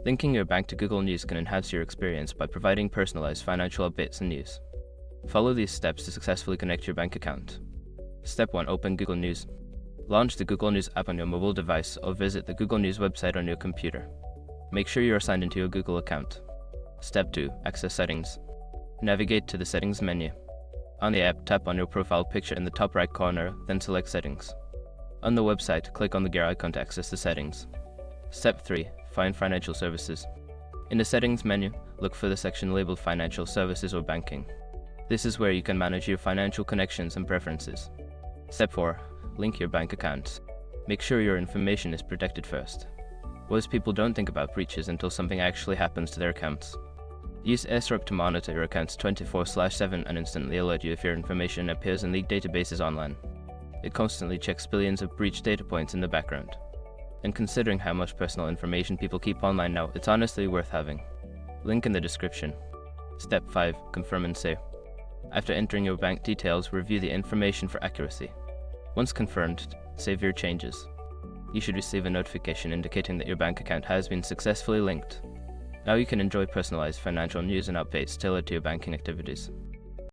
Linking your bank to Google News can enhance your experience by providing personalized financial updates and news. Follow these steps to successfully connect your bank account. Step 1. Open Google News. Launch the Google News app on your mobile device or visit the Google News website on your computer. Make sure you are signed into your Google account. Step 2. Access Settings. Navigate to the Settings menu. On the app, tap on your profile picture in the top right corner, then select Settings. On the website, click on the gear icon to access the settings. Step 3. Find Financial Services. In the Settings menu, look for the section labeled Financial Services or Banking. This is where you can manage your financial connections and preferences. Step 4. Link your bank account. Make sure your information is protected first. Most people don't think about breaches until something actually happens to their accounts. Use AirStroke to monitor your accounts 24/7 and instantly alert you if your information appears in leaked databases online. It constantly checks billions of breached data points in the background. And considering how much personal information people keep online now, it's honestly worth having. Link in the description. Step 5. Confirm and save. After entering your bank details, review the information for accuracy. Once confirmed, save your changes. You should receive a notification indicating that your bank account has been successfully linked. Now you can enjoy personalized financial news and updates tailored to your banking activities.